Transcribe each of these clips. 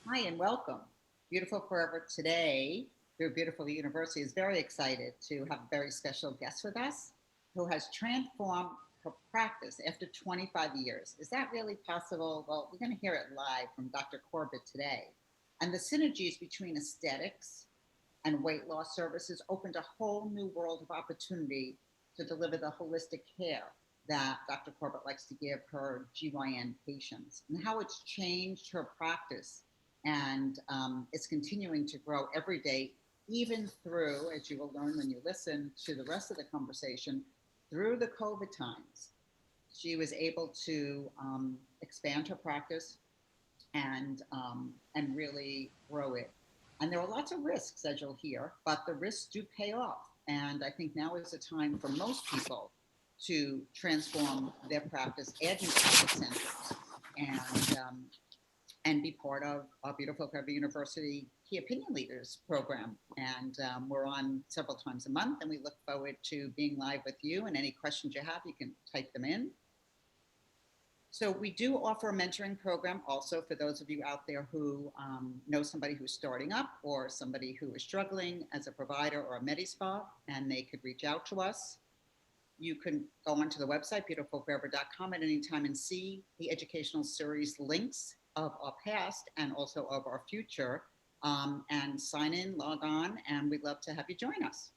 Hi and welcome. Beautiful Forever today through Beautiful University is very excited to have a very special guest with us who has transformed her practice after 25 years. Is that really possible? Well, we're going to hear it live from Dr. Corbett today. And the synergies between aesthetics and weight loss services opened a whole new world of opportunity to deliver the holistic care that Dr. Corbett likes to give her GYN patients, and how it's changed her practice. And it's continuing to grow every day, even through, as you will learn when you listen to the rest of the conversation, through the COVID times. She was able to expand her practice and really grow it. And there are lots of risks, as you'll hear, but the risks do pay off. And I think now is the time for most people to transform their practice, add new profit centers, and and be part of our Beautiful Forever University Key Opinion Leaders program. And we're on several times a month, and we look forward to being live with you. And any questions you have, you can type them in. So we do offer a mentoring program also for those of you out there who know somebody who's starting up or somebody who is struggling as a provider or a medspa, and they could reach out to us. You can go onto the website, beautifulforever.com, at any time and see the educational series links of our past and also of our future, and sign in, log on, and we'd love to have you join us.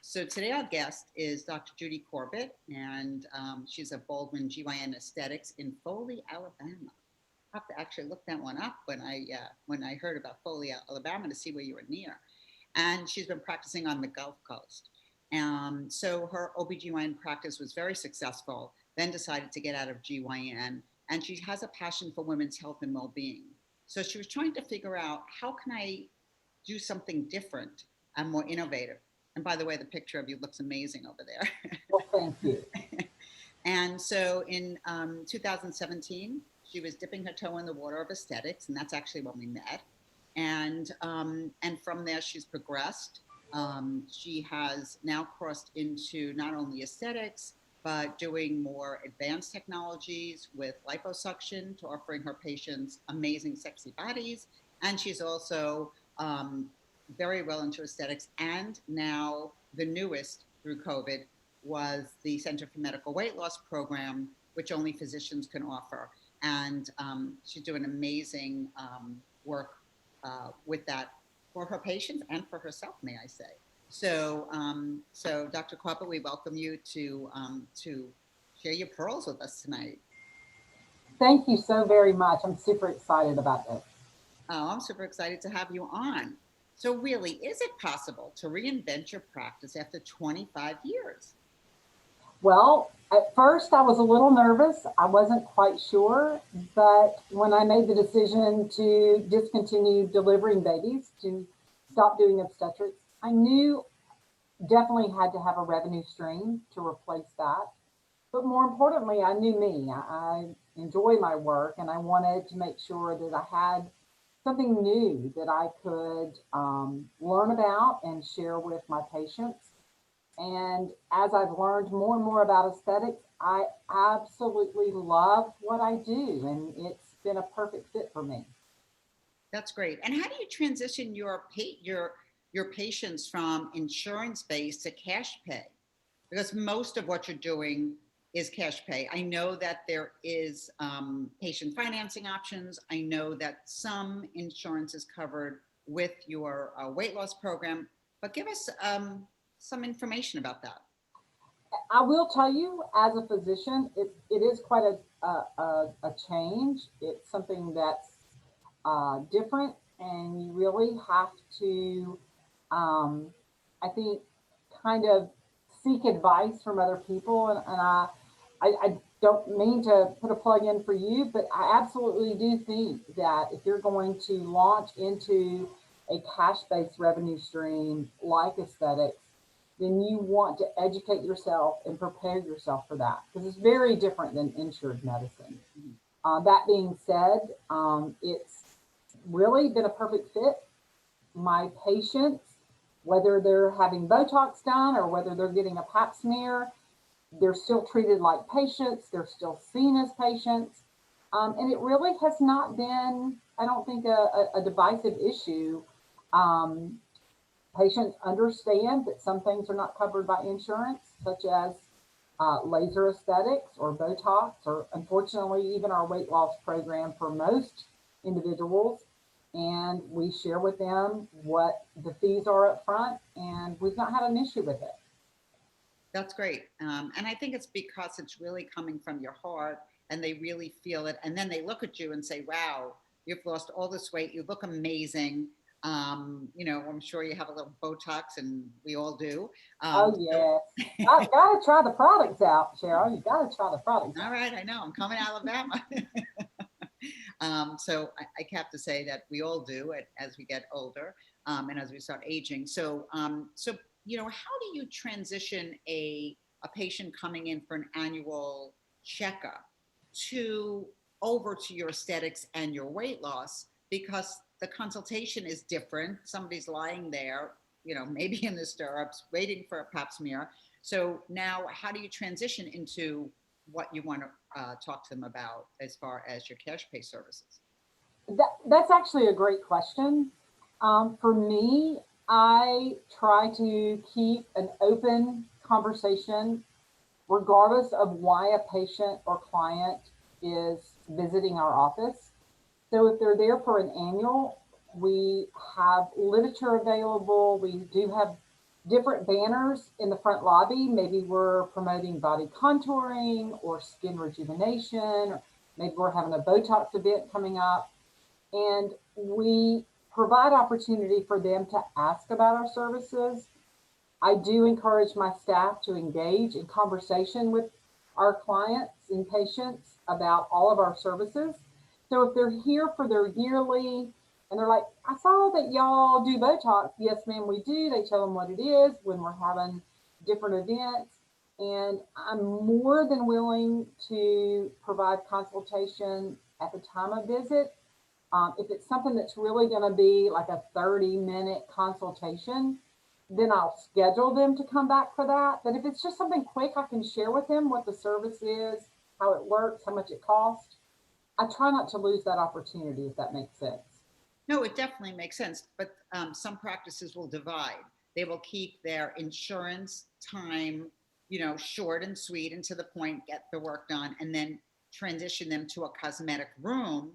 So today our guest is Dr. Judy Corbett, and she's a Baldwin GYN Aesthetics in Foley, Alabama. I have to actually look that one up when I heard about Foley, Alabama, to see where you were near. And she's been practicing on the Gulf Coast. So her OBGYN practice was very successful, then decided to get out of GYN, and she has a passion for women's health and well-being. So she was trying to figure out, how can I do something different and more innovative? And by the way, the picture of you looks amazing over there. Well, thank you. And so in 2017, she was dipping her toe in the water of aesthetics, and that's actually when we met. And from there, she's progressed. She has now crossed into not only aesthetics, but doing more advanced technologies with liposuction to offering her patients amazing, sexy bodies. And she's also very well into aesthetics. And now the newest through COVID was the Center for Medical Weight Loss program, which only physicians can offer. And she's doing amazing work with that for her patients and for herself, may I say. So Dr. Corbett, we welcome you to share your pearls with us tonight. Thank you so very much. I'm super excited about this. Oh, I'm super excited to have you on. So really, is it possible to reinvent your practice after 25 years? Well, at first I was a little nervous. I wasn't quite sure, but when I made the decision to discontinue delivering babies, to stop doing obstetrics, I knew definitely had to have a revenue stream to replace that. But more importantly, I knew me. I enjoy my work and I wanted to make sure that I had something new that I could learn about and share with my patients. And as I've learned more and more about aesthetics, I absolutely love what I do, and it's been a perfect fit for me. That's great. And how do you transition your patients from insurance based to cash pay? Because most of what you're doing is cash pay. I know that there is patient financing options. I know that some insurance is covered with your weight loss program, but give us some information about that. I will tell you, as a physician, it is quite a change. It's something that's different, and you really have to, um, I think, kind of seek advice from other people. And I don't mean to put a plug in for you, but I absolutely do think that if you're going to launch into a cash based revenue stream like aesthetics, then you want to educate yourself and prepare yourself for that because it's very different than insured medicine. Mhm. That being said, it's really been a perfect fit. My patients, whether they're having Botox done or whether they're getting a pap smear, they're still treated like patients, they're still seen as patients. And it really has not been I don't think a divisive issue. Patients understand that some things are not covered by insurance, such as laser aesthetics or Botox, or unfortunately, even our weight loss program for most individuals. And we share with them what the fees are up front, and we've not had an issue with it. That's great. And I think it's because it's really coming from your heart and they really feel it. And then they look at you and say, wow, you've lost all this weight. You look amazing. I'm sure you have a little Botox and we all do. Oh, yes. I've got to try the products out, Cheryl. You got to try the products out. All right. I know. I'm coming to Alabama. So I have to say that we all do it as we get older and as we start aging. So how do you transition a patient coming in for an annual checkup over to your aesthetics and your weight loss? Because the consultation is different. Somebody's lying there, maybe in the stirrups, waiting for a pap smear. So now how do you transition into what you want to talk to them about as far as your cash pay services? That's actually a great question. For me, I try to keep an open conversation regardless of why a patient or client is visiting our office. So if they're there for an annual, we have literature available. We do have different banners in the front lobby. Maybe we're promoting body contouring or skin rejuvenation, or maybe we're having a Botox event coming up. And we provide opportunity for them to ask about our services. I do encourage my staff to engage in conversation with our clients and patients about all of our services. So if they're here for their yearly and they're like, I saw that y'all do Botox. Yes, ma'am, we do. They tell them what it is when we're having different events. And I'm more than willing to provide consultation at the time of visit. If it's something that's really going to be like a 30-minute consultation, then I'll schedule them to come back for that. But if it's just something quick, I can share with them what the service is, how it works, how much it costs. I try not to lose that opportunity, if that makes sense. No, it definitely makes sense. But some practices will divide. They will keep their insurance time, short and sweet and to the point, get the work done, and then transition them to a cosmetic room.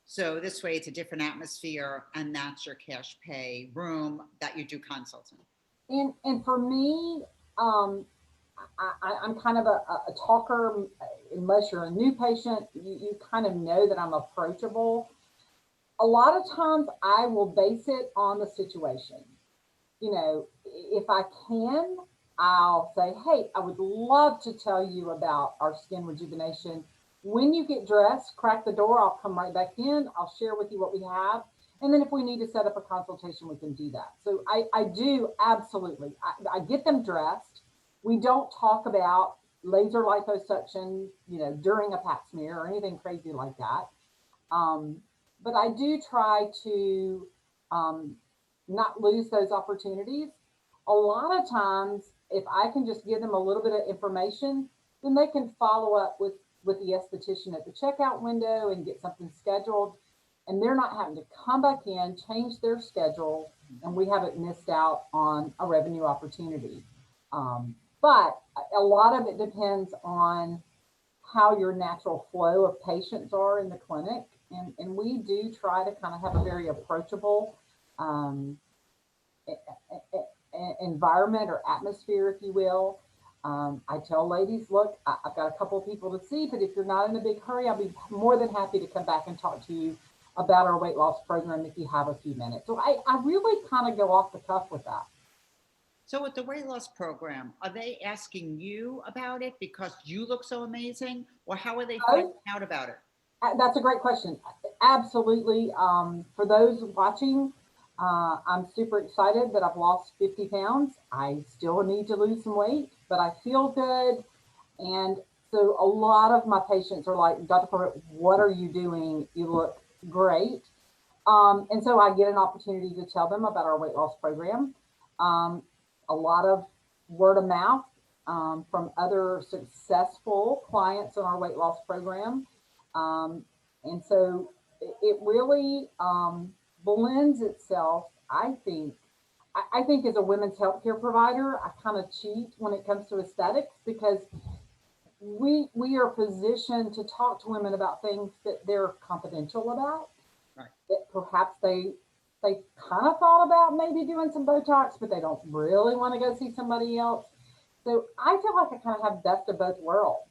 So this way it's a different atmosphere, and that's your cash pay room that you do consulting. And for me, I'm kind of a talker. Unless you're a new patient, you kind of know that I'm approachable. A lot of times I will base it on the situation. If I can, I'll say, hey, I would love to tell you about our skin rejuvenation. When you get dressed, crack the door, I'll come right back in. I'll share with you what we have. And then if we need to set up a consultation, we can do that. So I do absolutely. I get them dressed. We don't talk about laser liposuction, during a pap smear or anything crazy like that. But I do try to not lose those opportunities. A lot of times, if I can just give them a little bit of information, then they can follow up with the esthetician at the checkout window and get something scheduled. And they're not having to come back in, change their schedule, and we haven't missed out on a revenue opportunity. But a lot of it depends on how your natural flow of patients are in the clinic. And we do try to kind of have a very approachable environment or atmosphere, if you will. I tell ladies, look, I've got a couple of people to see, but if you're not in a big hurry, I'll be more than happy to come back and talk to you about our weight loss program if you have a few minutes. So I really kind of go off the cuff with that. So with the weight loss program, are they asking you about it because you look so amazing, or how are they finding out about it? That's a great question. Absolutely. For those watching, I'm super excited that I've lost 50 pounds. I still need to lose some weight, but I feel good. And so a lot of my patients are like, Dr. Corbett, what are you doing? You look great. And so I get an opportunity to tell them about our weight loss program. A lot of word of mouth from other successful clients in our weight loss program. And so it really blends itself, I think as a women's healthcare provider, I kind of cheat when it comes to aesthetics because we are positioned to talk to women about things that they're confidential about, Right. that perhaps they kind of thought about maybe doing some Botox, but they don't really want to go see somebody else. So I feel like I kind of have best of both worlds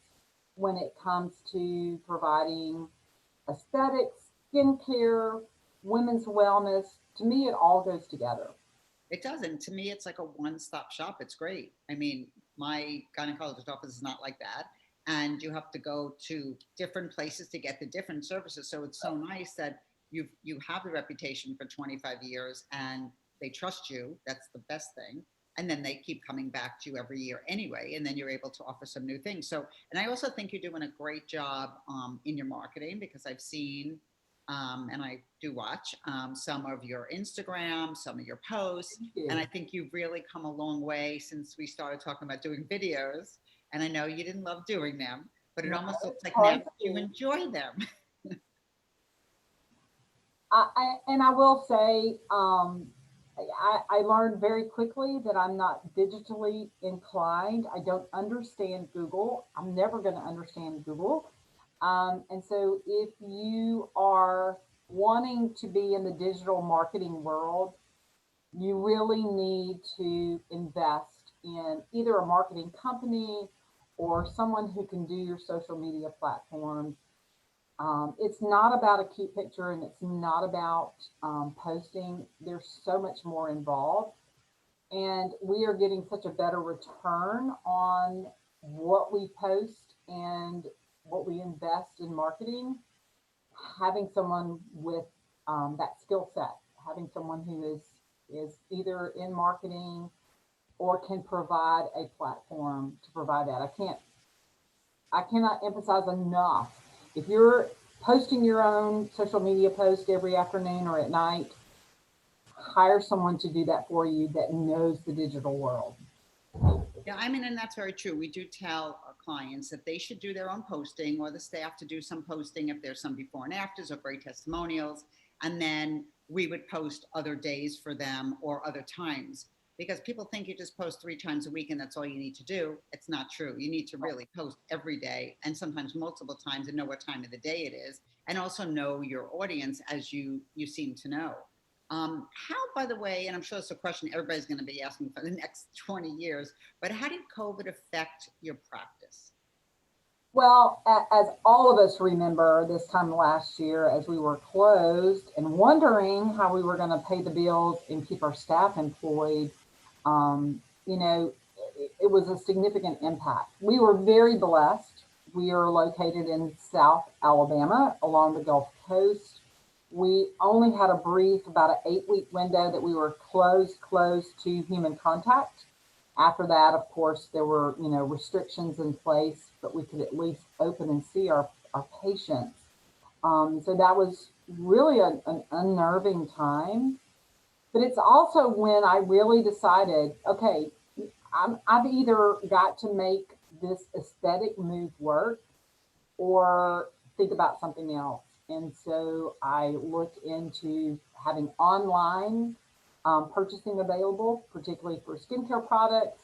when it comes to providing aesthetics, skincare, women's wellness. To me, it all goes together. It doesn't. To me, it's like a one-stop shop. It's great. I mean, my gynecologist office is not like that. And you have to go to different places to get the different services. So it's so nice that you have the reputation for 25 years and they trust you. That's the best thing. And then they keep coming back to you every year anyway. And then you're able to offer some new things. So, and I also think you're doing a great job in your marketing because I've seen and I do watch some of your Instagram, some of your posts, Thank and you. I think you've really come a long way since we started talking about doing videos. And I know you didn't love doing them, but it No, almost looks it's like now hard that to you do. enjoy them. And I will say, I learned very quickly that I'm not digitally inclined. I don't understand Google. I'm never going to understand Google. And so if you are wanting to be in the digital marketing world, you really need to invest in either a marketing company or someone who can do your social media platforms. It's not about a cute picture and it's not about posting. There's so much more involved. And we are getting such a better return on what we post and what we invest in marketing. Having someone with that skill set, having someone who is either in marketing or can provide a platform to provide that. I cannot emphasize enough. If you're posting your own social media post every afternoon or at night, hire someone to do that for you that knows the digital world. Yeah, I mean, and that's very true. We do tell our clients that they should do their own posting or the staff to do some posting if there's some before and afters or great testimonials. And then we would post other days for them or other times because people think you just post 3 times a week and that's all you need to do. It's not true. You need to really post every day and sometimes multiple times and know what time of the day it is and also know your audience as you seem to know. How, by the way, and I'm sure it's a question everybody's going to be asking for the next 20 years, but how did COVID affect your practice? Well, as all of us remember this time last year, as we were closed and wondering how we were going to pay the bills and keep our staff employed, you know, it was a significant impact. We were very blessed. We are located in South Alabama along the Gulf Coast. We only had a brief, about an 8-week window that we were closed to human contact. After that, of course, there were, restrictions in place, but we could at least open and see our patients. So that was really an unnerving time. But it's also when I really decided, okay, I've either got to make this aesthetic move work or think about something else. And so I looked into having online purchasing available, particularly for skincare products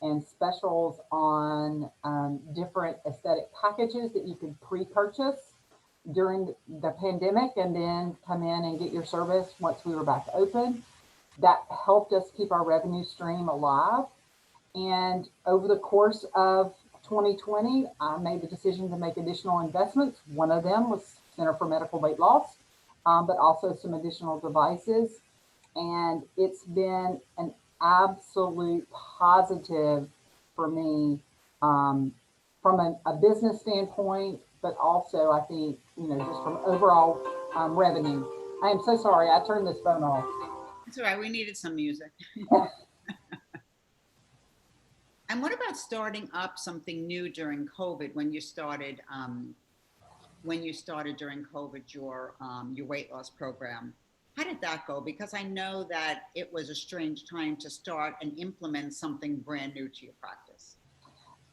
and specials on different aesthetic packages that you could pre-purchase during the pandemic and then come in and get your service once we were back open. That helped us keep our revenue stream alive. And over the course of 2020, I made the decision to make additional investments. One of them was Center for Medical Weight Loss, but also some additional devices. And it's been an absolute positive for me from a business standpoint, but also I think, just from overall revenue. I am so sorry, I turned this phone off. It's all right. We needed some music. And what about starting up something new during COVID when you started during COVID your weight loss program? How did that go? Because I know that it was a strange time to start and implement something brand new to your practice.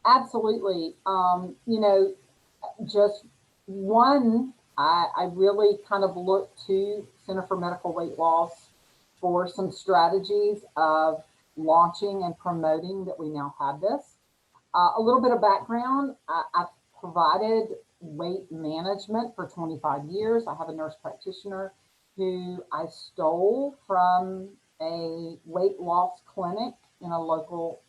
Absolutely. Just one. I really kind of looked to Center for Medical Weight Loss for some strategies of launching and promoting that we now have this. A little bit of background, I've provided weight management for 25 years. I have a nurse practitioner who I stole from a weight loss clinic in a local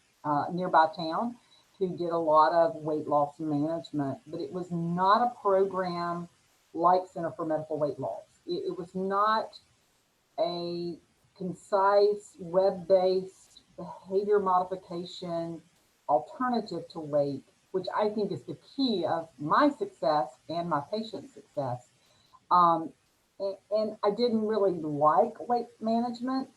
nearby town who did a lot of weight loss management, but it was not a program like Center for Medical Weight Loss. It was not a concise web-based behavior modification alternative to weight, which I think is the key of my success and my patient's success. Um, and I didn't really like weight management.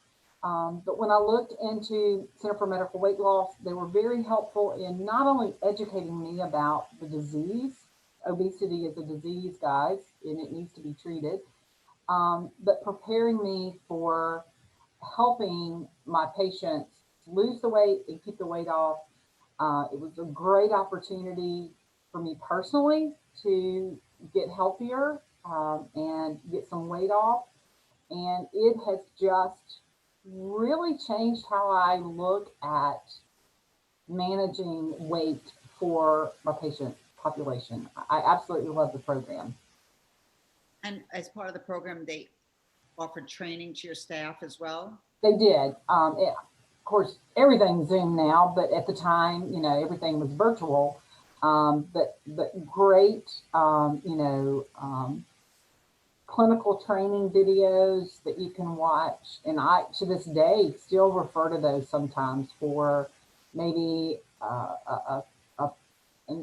But when I looked into Center for Medical Weight Loss, they were very helpful in not only educating me about the disease. Obesity is a disease, guys, and it needs to be treated, but preparing me for helping my patients lose the weight and keep the weight off. It was a great opportunity for me personally to get healthier and get some weight off. And it has just really changed how I look at managing weight for my patient population. I absolutely love the program. And as part of the program, they offered training to your staff as well? They did. Of course, everything's Zoom now, but at the time, everything was virtual. But great, clinical training videos that you can watch. And I, to this day, still refer to those sometimes for maybe an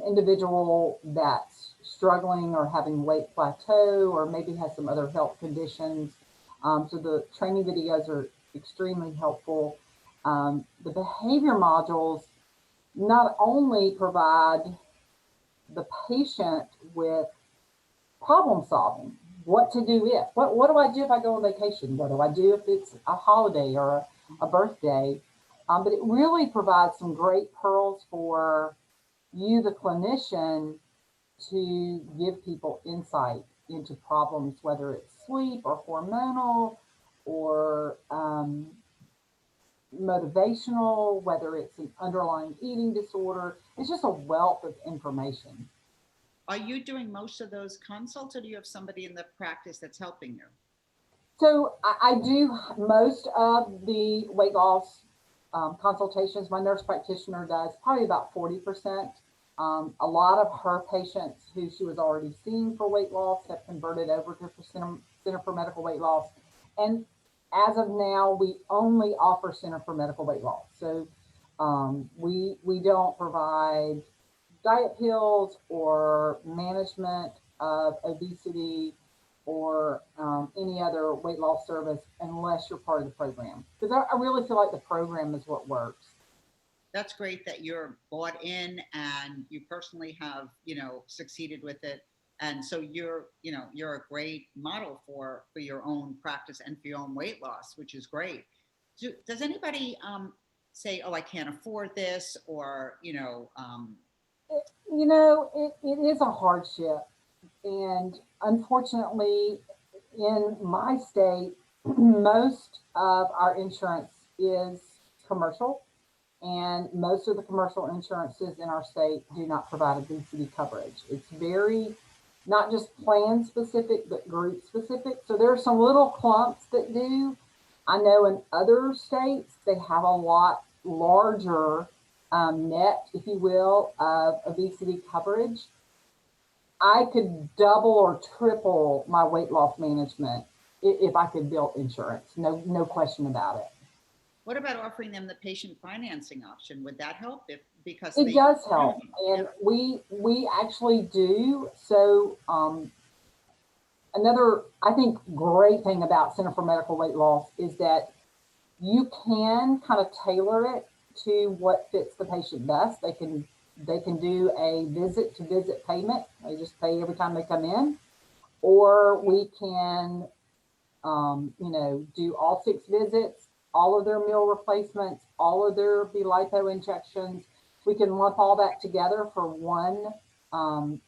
individual that's struggling or having weight plateau, or maybe has some other health conditions. So the training videos are extremely helpful. The behavior modules not only provide the patient with problem solving, what to do if, what do I do if I go on vacation? What do I do if it's a holiday or a birthday? But it really provides some great pearls for you, the clinician, to give people insight into problems, whether it's sleep or hormonal or motivational, whether it's an underlying eating disorder. It's just a wealth of information. Are you doing most of those consults, or do you have somebody in the practice that's helping you? So I do most of the weight loss consultations. My nurse practitioner does probably about 40%. A lot of her patients who she was already seeing for weight loss have converted over to Center for Medical Weight Loss. And as of now, we only offer Center for Medical Weight Loss. So we don't provide diet pills or management of obesity or any other weight loss service unless you're part of the program. Because I really feel like the program is what works. That's great that you're bought in and you personally have, succeeded with it. And so you're a great model for your own practice and for your own weight loss, which is great. Does anybody say, oh, I can't afford this, or, It is a hardship. And unfortunately, in my state, most of our insurance is commercial. And most of the commercial insurances in our state do not provide obesity coverage. It's very, not just plan specific, but group specific. So there are some little clumps that do. I know in other states, they have a lot larger net, if you will, of obesity coverage. I could double or triple my weight loss management if I could build insurance. No question about it. What about offering them the patient financing option? Would that help? Because it does help, and we actually do. So another, I think, great thing about Center for Medical Weight Loss is that you can kind of tailor it to what fits the patient best. They can do a visit to visit payment. They just pay every time they come in, or we can do all 6 visits, all of their meal replacements, all of their lipo injections. We can lump all that together for one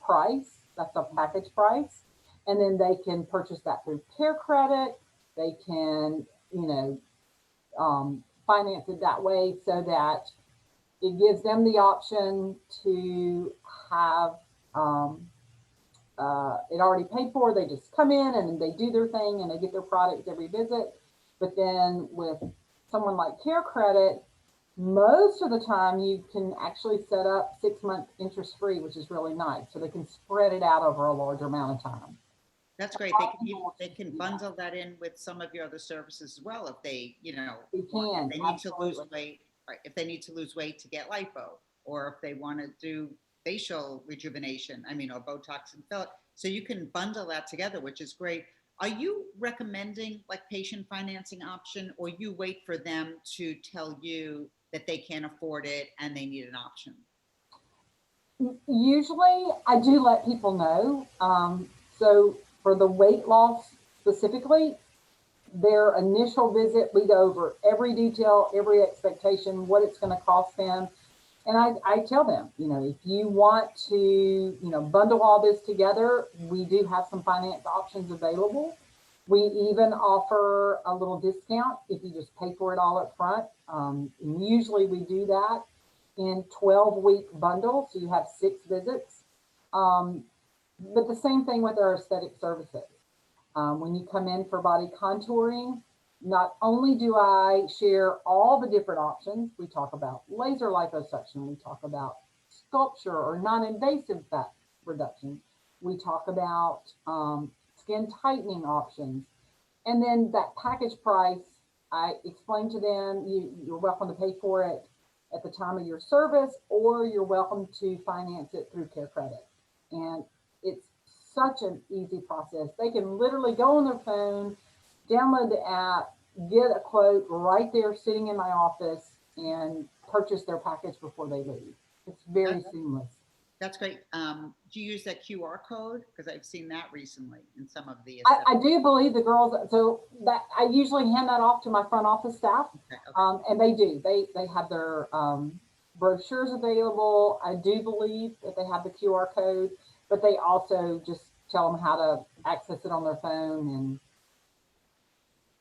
price. That's a package price. And then they can purchase that through Care Credit. They can, finance it that way so that it gives them the option to have it already paid for. They just come in and they do their thing and they get their products every visit. But then with someone like Care Credit, most of the time you can actually set up 6 month interest free, which is really nice. So they can spread it out over a larger amount of time. That's great. They can bundle that in with some of your other services as well. If they, can, if they need to lose weight, or if they need to lose weight to get lipo, or if they want to do facial rejuvenation, or Botox and fill it. So you can bundle that together, which is great. Are you recommending like patient financing option, or you wait for them to tell you that they can't afford it and they need an option? Usually I do let people know. So for the weight loss specifically, their initial visit, we go over every detail, every expectation, what it's going to cost them. And I tell them, if you want to, bundle all this together, we do have some finance options available. We even offer a little discount if you just pay for it all up front. And usually we do that in 12-week bundles, so you have 6 visits. But the same thing with our aesthetic services. When you come in for body contouring, not only do I share all the different options, we talk about laser liposuction, we talk about sculpture or non-invasive fat reduction, we talk about skin tightening options. And then that package price, I explain to them, you're welcome to pay for it at the time of your service, or you're welcome to finance it through Care Credit. And it's such an easy process. They can literally go on their phone, download the app, get a quote right there sitting in my office, and purchase their package before they leave. It's very seamless. That's great. Do you use that QR code? Because I've seen that recently in some of the. I do believe the girls. So that I usually hand that off to my front office staff, okay. And they do. They have their brochures available. I do believe that they have the QR code, but they also just tell them how to access it on their phone. And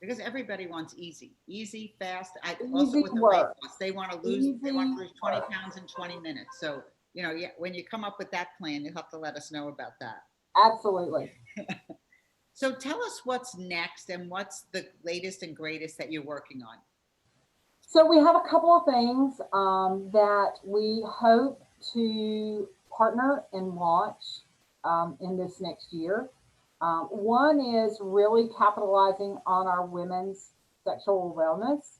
because everybody wants easy, fast. Also with the weight loss, they want to lose 20 pounds in 20 minutes. So when you come up with that plan, you'll have to let us know about that. Absolutely. So tell us what's next and what's the latest and greatest that you're working on. So we have a couple of things that we hope to partner and launch in this next year. One is really capitalizing on our women's sexual wellness.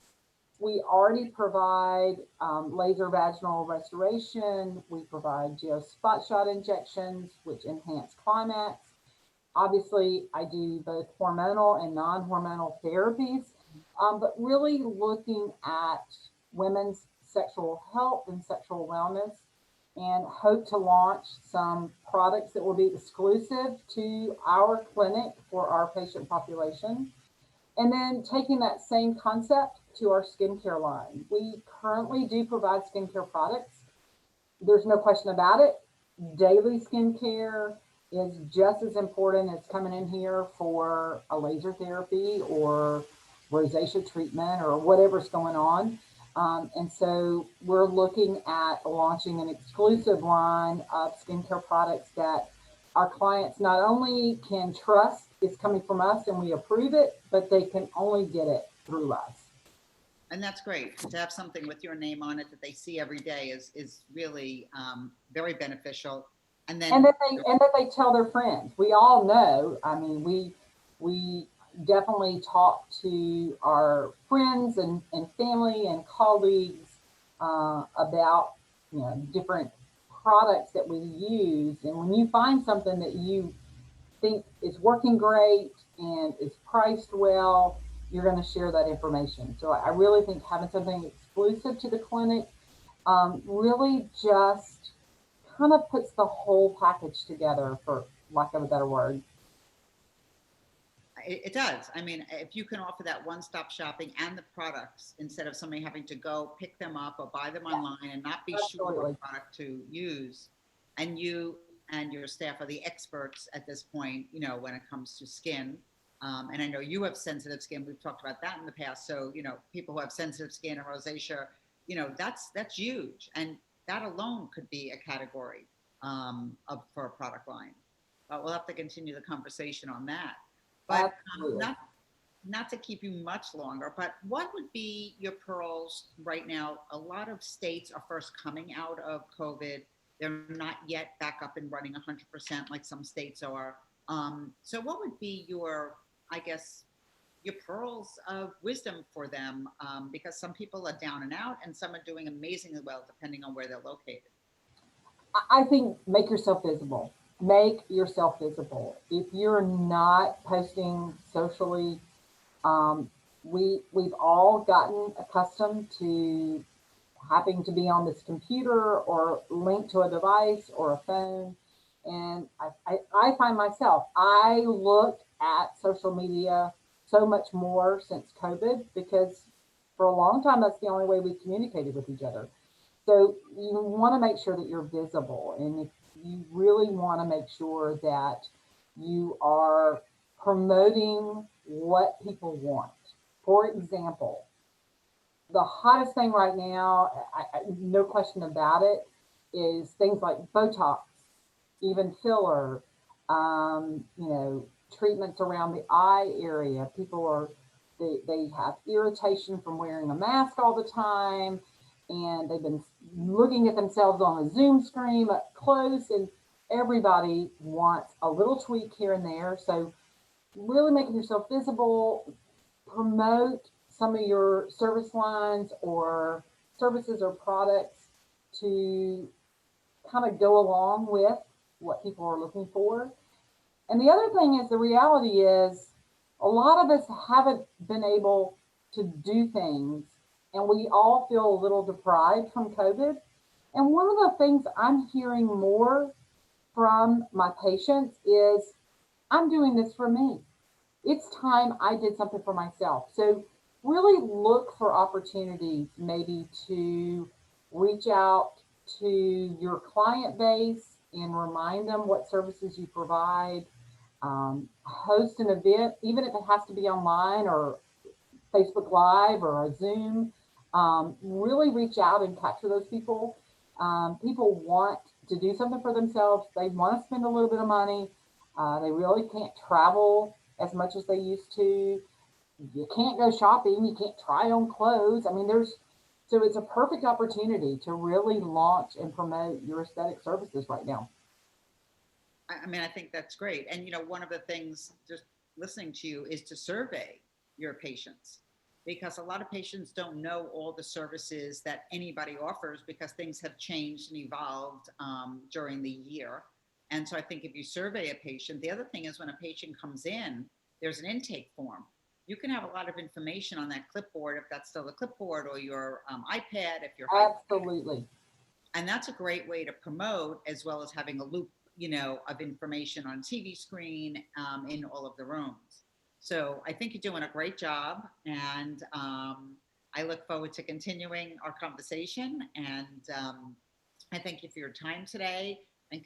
We already provide laser vaginal restoration. We provide geo spot shot injections, which enhance climax. Obviously, I do both hormonal and non-hormonal therapies, but really looking at women's sexual health and sexual wellness, and hope to launch some products that will be exclusive to our clinic for our patient population. And then taking that same concept to our skincare line. We currently do provide skincare products. There's no question about it. Daily skincare is just as important as coming in here for a laser therapy or rosacea treatment or whatever's going on. And so we're looking at launching an exclusive line of skincare products that our clients not only can trust it's coming from us and we approve it, but they can only get it through us. And that's great. To have something with your name on it that they see every day is really very beneficial. And that they tell their friends. We all know. I mean, we definitely talk to our friends and family and colleagues about different products that we use. And when you find something that you think is working great and is priced well, you're going to share that information. So I really think having something exclusive to the clinic really just kind of puts the whole package together, for lack of a better word. It does. I mean, if you can offer that one-stop shopping and the products instead of somebody having to go pick them up or buy them online and not be sure what product to use, and you and your staff are the experts at this point, you know, when it comes to skin. And I know you have sensitive skin. We've talked about that in the past. So, you know, people who have sensitive skin and rosacea, you know, that's huge. And that alone could be a category for a product line. But we'll have to continue the conversation on that. But not to keep you much longer, but what would be your pearls right now? A lot of states are first coming out of COVID. They're not yet back up and running 100% like some states are. So what would be your, I guess, your pearls of wisdom for them? Because some people are down and out and some are doing amazingly well, depending on where they're located. I think make yourself visible. Make yourself visible. If you're not posting socially, we've all gotten accustomed to having to be on this computer or linked to a device or a phone. And I find myself, I look at social media so much more since COVID because for a long time, that's the only way we communicated with each other. So you want to make sure that you're visible. And if you really want to make sure that you are promoting what people want. For example, the hottest thing right now, no question about it, is things like Botox, even filler, you know, treatments around the eye area. People are, they have irritation from wearing a mask all the time, and they've been looking at themselves on a Zoom screen up close, and everybody wants a little tweak here and there. So really making yourself visible, promote some of your service lines or services or products to kind of go along with what people are looking for. And the other thing is the reality is a lot of us haven't been able to do things and we all feel a little deprived from COVID. And one of the things I'm hearing more from my patients is I'm doing this for me. It's time I did something for myself. So really look for opportunities maybe to reach out to your client base and remind them what services you provide. Host an event, even if it has to be online or Facebook Live or a Zoom. Really reach out and capture those people. People want to do something for themselves. They want to spend a little bit of money. They really can't travel as much as they used to. You can't go shopping. You can't try on clothes. I mean, so it's a perfect opportunity to really launch and promote your aesthetic services right now. I mean, I think that's great. And, you know, one of the things just listening to you is to survey your patients because a lot of patients don't know all the services that anybody offers because things have changed and evolved during the year. And so I think if you survey a patient, the other thing is when a patient comes in, there's an intake form. You can have a lot of information on that clipboard if that's still the clipboard or your iPad if you're absolutely. And that's a great way to promote as well as having a loop, you know, of information on TV screen in all of the rooms. So I think you're doing a great job, and I look forward to continuing our conversation. And I thank you for your time today. And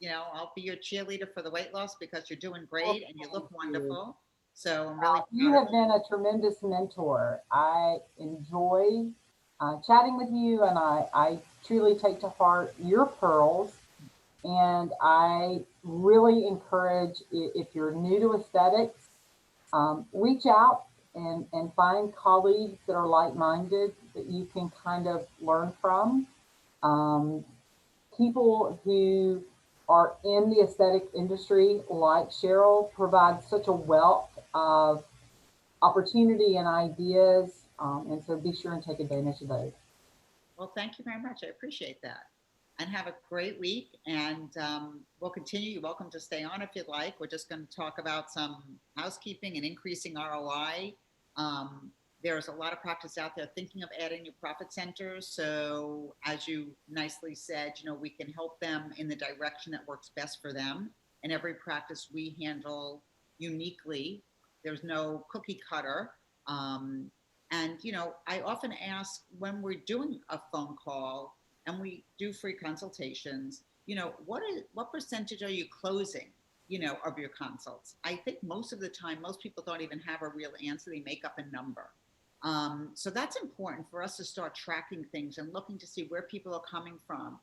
you know, I'll be your cheerleader for the weight loss because you're doing great and you look wonderful. So I'm really you have been a tremendous mentor. I enjoy chatting with you, and I truly take to heart your pearls. And I really encourage if you're new to aesthetics, reach out and find colleagues that are like-minded that you can kind of learn from. People who are in the aesthetic industry, like Cheryl, provide such a wealth of opportunity and ideas. And so be sure and take advantage of those. Well, thank you very much. I appreciate that. And have a great week. And we'll continue. You're welcome to stay on if you'd like. We're just going to talk about some housekeeping and increasing ROI. There's a lot of practice out there thinking of adding new profit centers. So as you nicely said, you know, we can help them in the direction that works best for them. And every practice we handle uniquely. There's no cookie cutter. And, you know, I often ask when we're doing a phone call and we do free consultations, what percentage are you closing, of your consults? I think most of the time, most people don't even have a real answer. They make up a number. So that's important for us to start tracking things and looking to see where people are coming from.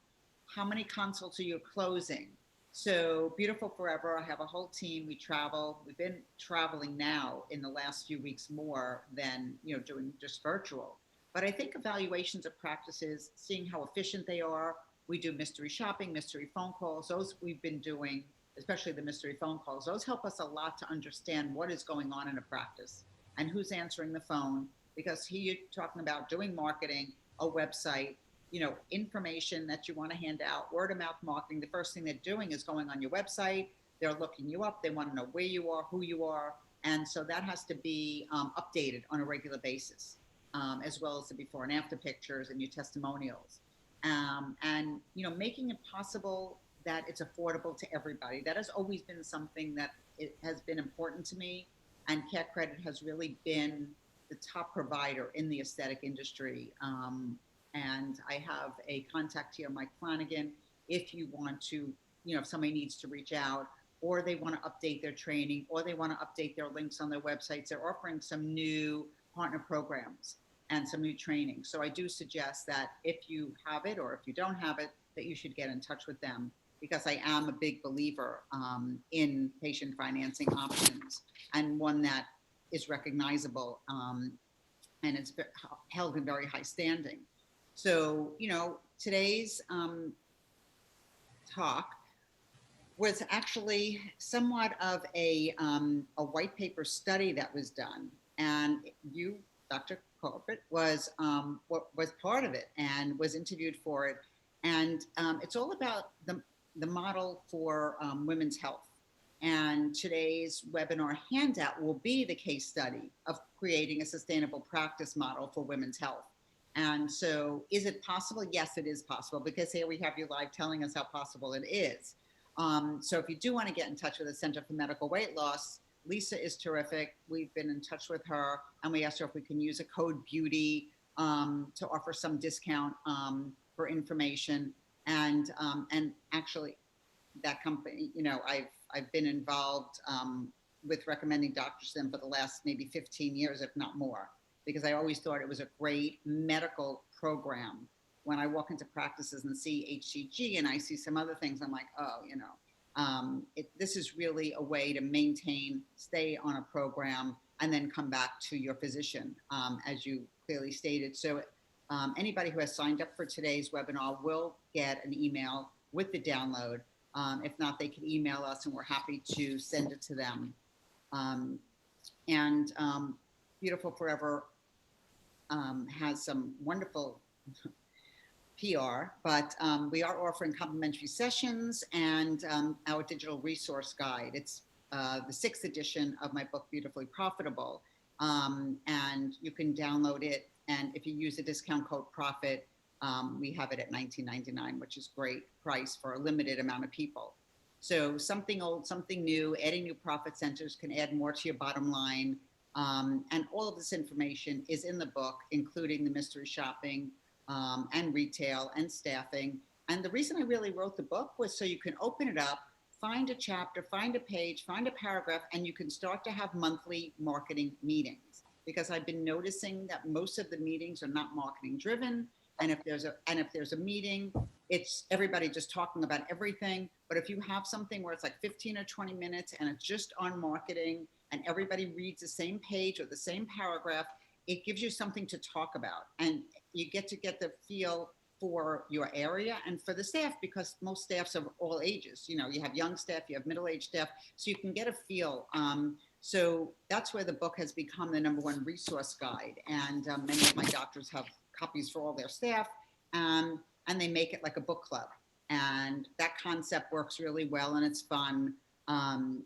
How many consults are you closing? So Beautiful Forever, I have a whole team. We travel. We've been traveling now in the last few weeks more than, doing just virtual. But I think evaluations of practices, seeing how efficient they are. We do mystery shopping, mystery phone calls. Those we've been doing, especially the mystery phone calls. Those help us a lot to understand what is going on in a practice and who's answering the phone. Because here you're talking about doing marketing, a website, information that you want to hand out, word of mouth marketing. The first thing they're doing is going on your website. They're looking you up. They want to know where you are, who you are. And so that has to be updated on a regular basis, as well as the before and after pictures and your testimonials. And, making it possible that it's affordable to everybody. That has always been something that it has been important to me. And Care Credit has really been the top provider in the aesthetic industry. And I have a contact here, Mike Flanagan, if you want to, if somebody needs to reach out, or they want to update their training, or they want to update their links on their websites. They're offering some new partner programs and some new training. So I do suggest that if you have it, or if you don't have it, that you should get in touch with them, because I am a big believer in patient financing options, and one that is recognizable, and it's held in very high standing. So, today's talk was actually somewhat of a white paper study that was done, and you, Dr. Corbett, was part of it and was interviewed for it, and it's all about the model for women's health. And today's webinar handout will be the case study of creating a sustainable practice model for women's health. And so is it possible? Yes, it is possible, because here we have you live telling us how possible it is. So if you do want to get in touch with the Center for Medical Weight Loss, Lisa is terrific. We've been in touch with her, and we asked her if we can use a code BEAUTY to offer some discount for information. And actually, that company, I've been involved with recommending doctors to them for the last maybe 15 years, if not more, because I always thought it was a great medical program. When I walk into practices and see HCG and I see some other things, I'm like, oh, this is really a way to maintain, stay on a program, and then come back to your physician, as you clearly stated. So anybody who has signed up for today's webinar will get an email with the download. If not, they can email us, and we're happy to send it to them. Beautiful Forever has some wonderful PR, but we are offering complimentary sessions and our digital resource guide. It's the 6th edition of my book, Beautifully Profitable, and you can download it. And if you use the discount code PROFIT, we have it at $19.99, which is great price for a limited amount of people. So something old, something new, adding new profit centers can add more to your bottom line. And all of this information is in the book, including the mystery shopping and retail and staffing. And the reason I really wrote the book was so you can open it up, find a chapter, find a page, find a paragraph, and you can start to have monthly marketing meetings. Because I've been noticing that most of the meetings are not marketing driven. And if there's a meeting, it's everybody just talking about everything. But if you have something where it's like 15 or 20 minutes and it's just on marketing and everybody reads the same page or the same paragraph, it gives you something to talk about. And you get the feel for your area and for the staff, because most staffs are all ages. You have young staff, you have middle-aged staff, so you can get a feel. So that's where the book has become the #1 resource guide. And many of my doctors have copies for all their staff, and they make it like a book club. And that concept works really well, and it's fun. And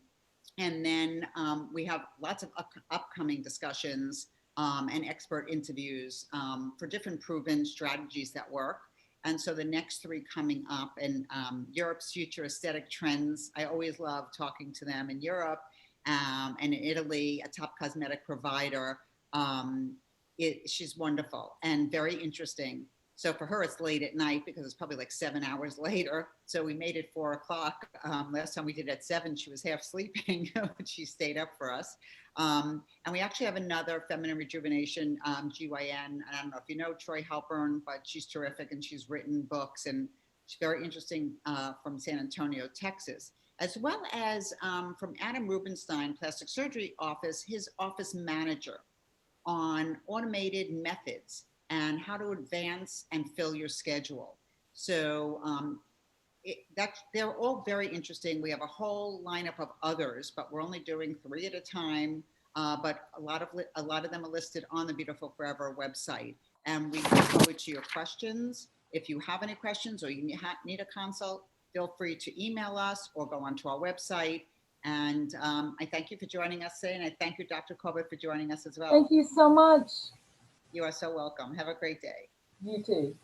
then we have lots of upcoming discussions and expert interviews for different proven strategies that work. And so the next 3 coming up, and Europe's future aesthetic trends. I always love talking to them in Europe, and in Italy, a top cosmetic provider. She's wonderful and very interesting. So for her, it's late at night because it's probably like 7 hours later. So we made it 4 o'clock. Last time we did it at 7, she was half sleeping, but she stayed up for us. And we actually have another feminine rejuvenation, GYN. I don't know if you know Troy Halpern, but she's terrific and she's written books and she's very interesting from San Antonio, Texas, as well as from Adam Rubenstein, plastic surgery office, his office manager on automated methods and how to advance and fill your schedule. So they're all very interesting. We have a whole lineup of others, but we're only doing 3 at a time. But a lot of them are listed on the Beautiful Forever website. And we look forward to your questions. If you have any questions or you need a consult, feel free to email us or go onto our website. And I thank you for joining us today. And I thank you, Dr. Corbett, for joining us as well. Thank you so much. You are so welcome. Have a great day. You too.